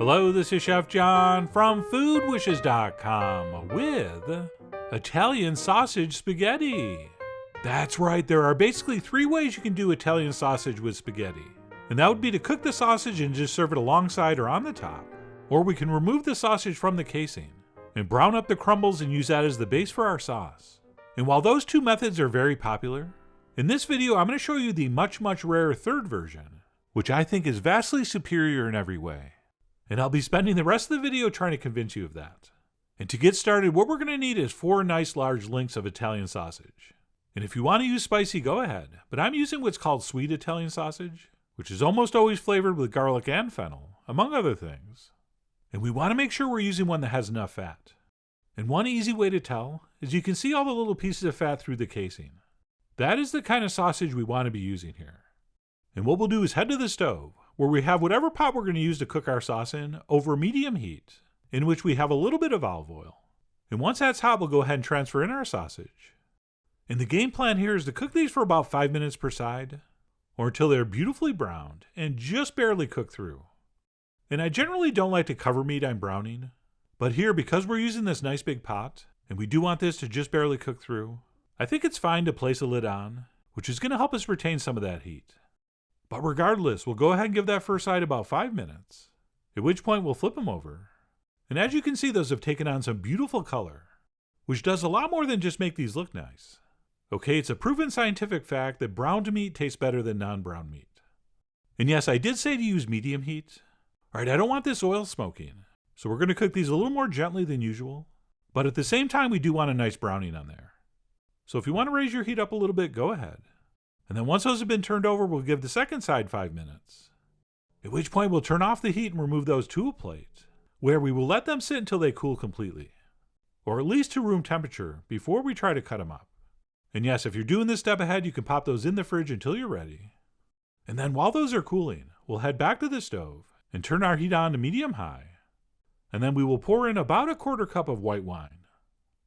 Hello, this is Chef John from foodwishes.com with Italian sausage spaghetti. That's right, there are basically 3 ways you can do Italian sausage with spaghetti. And that would be to cook the sausage and just serve it alongside or on the top. Or we can remove the sausage from the casing and brown up the crumbles and use that as the base for our sauce. And while those 2 methods are very popular, in this video I'm going to show you the much rarer third version, which I think is vastly superior in every way. And I'll be spending the rest of the video trying to convince you of that. And to get started, what we're going to need is 4 nice large links of Italian sausage. And if you want to use spicy, go ahead, but I'm using what's called sweet Italian sausage, which is almost always flavored with garlic and fennel, among other things. And we want to make sure we're using one that has enough fat. And one easy way to tell is you can see all the little pieces of fat through the casing. That is the kind of sausage we want to be using here. And what we'll do is head to the stove, where we have whatever pot we're going to use to cook our sauce in over medium heat, in which we have a little bit of olive oil. And once that's hot, we'll go ahead and transfer in our sausage. And the game plan here is to cook these for about 5 minutes per side, or until they're beautifully browned and just barely cooked through. And I generally don't like to cover meat I'm browning, but here, because we're using this nice big pot, and we do want this to just barely cook through, I think it's fine to place a lid on, which is going to help us retain some of that heat. But regardless, we'll go ahead and give that first side about 5 minutes, at which point we'll flip them over. And as you can see, those have taken on some beautiful color, which does a lot more than just make these look nice. Okay, it's a proven scientific fact that browned meat tastes better than non-brown meat. And yes, I did say to use medium heat. Alright, I don't want this oil smoking, so we're going to cook these a little more gently than usual, but at the same time we do want a nice browning on there. So if you want to raise your heat up a little bit, go ahead. And then once those have been turned over, we'll give the second side 5 minutes. At which point we'll turn off the heat and remove those to a plate, where we will let them sit until they cool completely, or at least to room temperature before we try to cut them up. And yes, if you're doing this step ahead, you can pop those in the fridge until you're ready. And then while those are cooling, we'll head back to the stove and turn our heat on to medium-high. And then we will pour in about a 1/4 cup of white wine.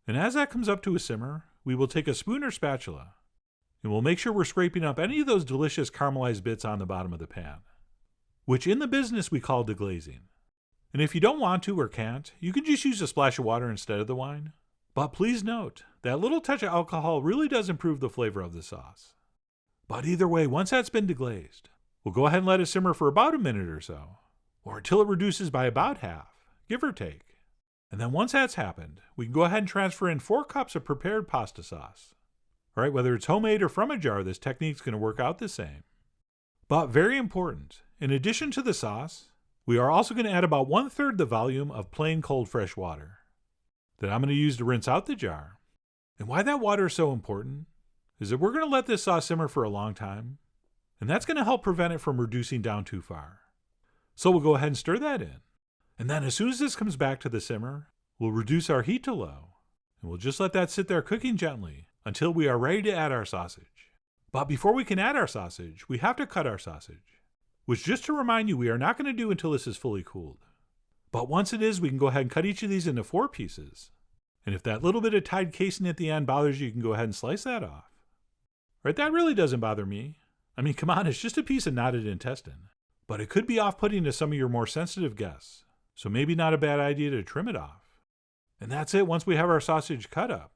And as that comes up to a simmer, we will take a spoon or spatula, and we'll make sure we're scraping up any of those delicious caramelized bits on the bottom of the pan, which in the business we call deglazing. And if you don't want to or can't, you can just use a splash of water instead of the wine. But please note, that little touch of alcohol really does improve the flavor of the sauce. But either way, once that's been deglazed, we'll go ahead and let it simmer for about a minute or so, or until it reduces by about half, give or take. And then once that's happened, we can go ahead and transfer in 4 cups of prepared pasta sauce. Alright, whether it's homemade or from a jar, this technique's going to work out the same. But very important, in addition to the sauce, we are also going to add about 1/3 the volume of plain cold fresh water that I'm going to use to rinse out the jar. And why that water is so important is that we're going to let this sauce simmer for a long time, and that's going to help prevent it from reducing down too far. So we'll go ahead and stir that in. And then as soon as this comes back to the simmer, we'll reduce our heat to low, and we'll just let that sit there cooking gently until we are ready to add our sausage. But before we can add our sausage, we have to cut our sausage, which, just to remind you, we are not going to do until this is fully cooled. But once it is, we can go ahead and cut each of these into 4 pieces. And if that little bit of tied casing at the end bothers you, you can go ahead and slice that off. Right, that really doesn't bother me. I mean, come on, it's just a piece of knotted intestine. But it could be off-putting to some of your more sensitive guests, so maybe not a bad idea to trim it off. And that's it. Once we have our sausage cut up,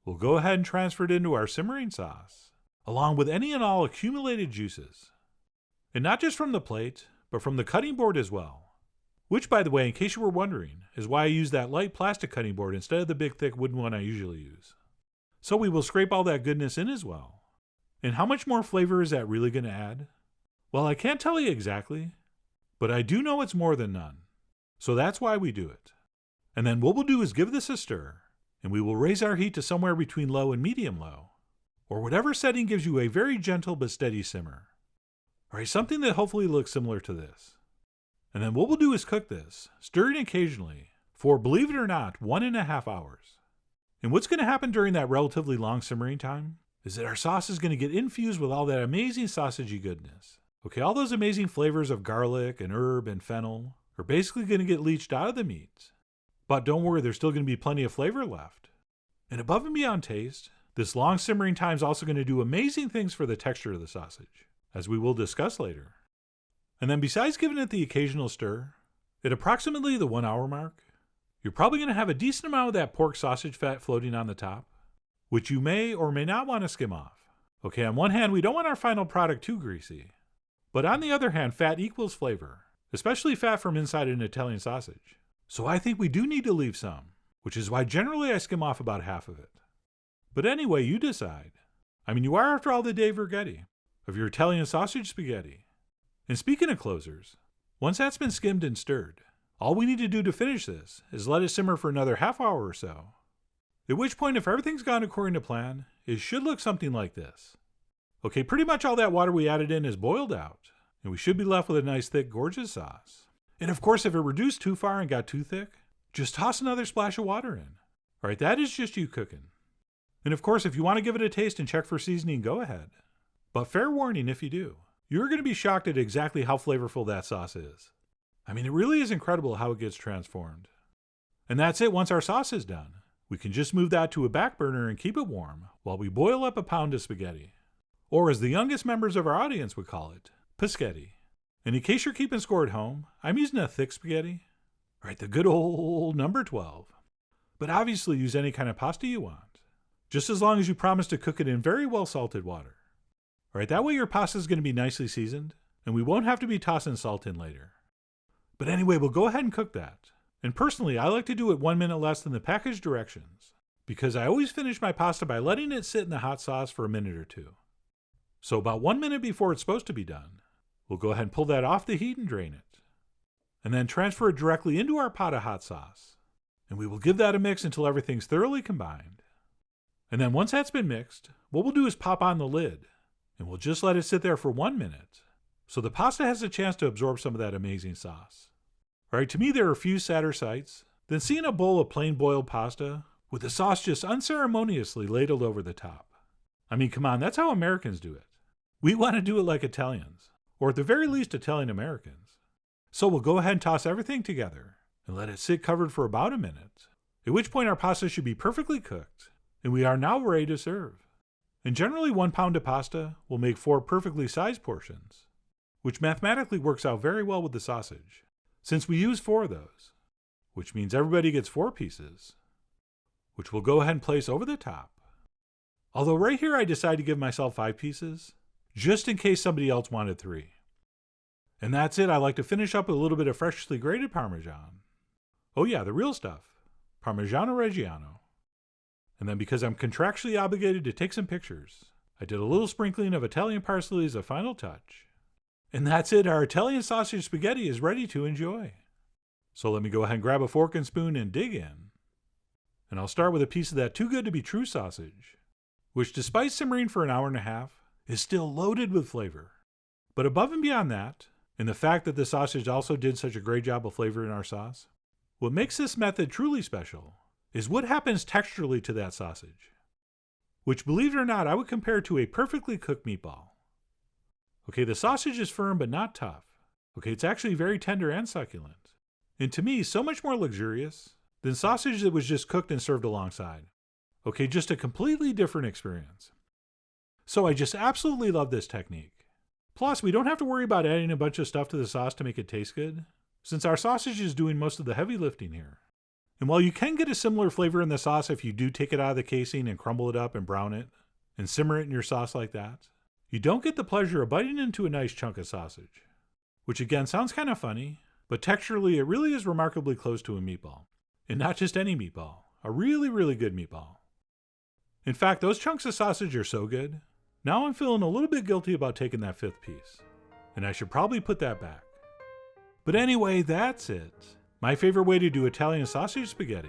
we'll go ahead and transfer it into our simmering sauce, along with any and all accumulated juices. And not just from the plate, but from the cutting board as well. Which, by the way, in case you were wondering, is why I use that light plastic cutting board instead of the big thick wooden one I usually use. So we will scrape all that goodness in as well. And how much more flavor is that really going to add? Well, I can't tell you exactly, but I do know it's more than none. So that's why we do it. And then what we'll do is give this a stir, and we will raise our heat to somewhere between low and medium low, or whatever setting gives you a very gentle but steady simmer. Alright, something that hopefully looks similar to this. And then what we'll do is cook this, stirring occasionally, for, believe it or not, 1.5 hours. And what's going to happen during that relatively long simmering time is that our sauce is going to get infused with all that amazing sausagey goodness. Okay, all those amazing flavors of garlic and herb and fennel are basically going to get leached out of the meat. But don't worry, there's still going to be plenty of flavor left. And above and beyond taste, this long simmering time is also going to do amazing things for the texture of the sausage, as we will discuss later. And then besides giving it the occasional stir, At approximately the 1 hour mark, you're probably going to have a decent amount of that pork sausage fat floating on the top, which you may or may not want to skim off. Okay, on one hand, we don't want our final product too greasy. But on the other hand, fat equals flavor, especially fat from inside an Italian sausage. So I think we do need to leave some, which is why generally I skim off about half of it. But anyway, you decide. I mean, you are, after all, the Dave Vergetti of your Italian sausage spaghetti. And speaking of closers, once that's been skimmed and stirred, all we need to do to finish this is let it simmer for another half hour or so. At which point, if everything's gone according to plan, it should look something like this. Okay, pretty much all that water we added in is boiled out, and we should be left with a nice, thick, gorgeous sauce. And of course, if it reduced too far and got too thick, just toss another splash of water in. All right, that is just you cooking. And of course, if you want to give it a taste and check for seasoning, go ahead. But fair warning if you do, you're going to be shocked at exactly how flavorful that sauce is. I mean, it really is incredible how it gets transformed. And that's it. Once our sauce is done, we can just move that to a back burner and keep it warm while we boil up a pound of spaghetti. Or as the youngest members of our audience would call it, paschetti. And in case you're keeping score at home, I'm using a thick spaghetti. Right, the good old number 12. But obviously use any kind of pasta you want, just as long as you promise to cook it in very well salted water. All right, that way your pasta is going to be nicely seasoned, and we won't have to be tossing salt in later. But anyway, we'll go ahead and cook that. And personally, I like to do it 1 minute less than the package directions, because I always finish my pasta by letting it sit in the hot sauce for a minute or two. So about 1 minute before it's supposed to be done, we'll go ahead and pull that off the heat and drain it. And then transfer it directly into our pot of hot sauce. And we will give that a mix until everything's thoroughly combined. And then once that's been mixed, what we'll do is pop on the lid, and we'll just let it sit there for 1 minute, so the pasta has a chance to absorb some of that amazing sauce. All right, to me, there are few sadder sights than seeing a bowl of plain boiled pasta with the sauce just unceremoniously ladled over the top. I mean, come on, that's how Americans do it. We want to do it like Italians, or at the very least Italian Americans. So we'll go ahead and toss everything together and let it sit covered for about a minute, at which point our pasta should be perfectly cooked, and we are now ready to serve. And generally 1 pound of pasta will make 4 perfectly sized portions, which mathematically works out very well with the sausage, since we use 4 of those, which means everybody gets 4 pieces, which we'll go ahead and place over the top. Although right here I decided to give myself 5 pieces, just in case somebody else wanted 3. And that's it. I like to finish up with a little bit of freshly grated Parmesan. Oh yeah, the real stuff. Parmigiano Reggiano. And then because I'm contractually obligated to take some pictures, I did a little sprinkling of Italian parsley as a final touch. And that's it. Our Italian sausage spaghetti is ready to enjoy. So let me go ahead and grab a fork and spoon and dig in. And I'll start with a piece of that too good to be true sausage, which despite simmering for an hour and a half, is still loaded with flavor. But above and beyond that, and the fact that the sausage also did such a great job of flavoring our sauce, what makes this method truly special is what happens texturally to that sausage, which, believe it or not, I would compare to a perfectly cooked meatball. Okay, the sausage is firm but not tough. Okay, it's actually very tender and succulent. And to me, so much more luxurious than sausage that was just cooked and served alongside. Okay, just a completely different experience. So I just absolutely love this technique. Plus, we don't have to worry about adding a bunch of stuff to the sauce to make it taste good, since our sausage is doing most of the heavy lifting here. And while you can get a similar flavor in the sauce if you do take it out of the casing and crumble it up and brown it, and simmer it in your sauce like that, you don't get the pleasure of biting into a nice chunk of sausage. Which again sounds kind of funny, but texturally it really is remarkably close to a meatball. And not just any meatball, a really, really good meatball. In fact, those chunks of sausage are so good, now I'm feeling a little bit guilty about taking that 5th piece. And I should probably put that back. But anyway, that's it. My favorite way to do Italian sausage spaghetti.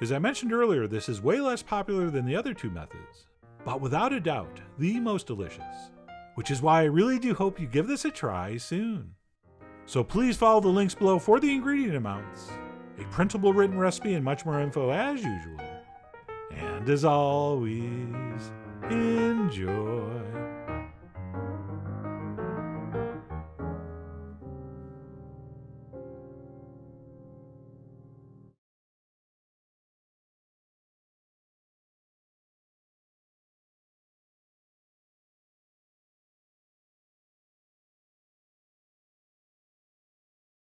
As I mentioned earlier, this is way less popular than the other 2 methods, but without a doubt, the most delicious. Which is why I really do hope you give this a try soon. So please follow the links below for the ingredient amounts, a printable written recipe, and much more info as usual. And as always, enjoy.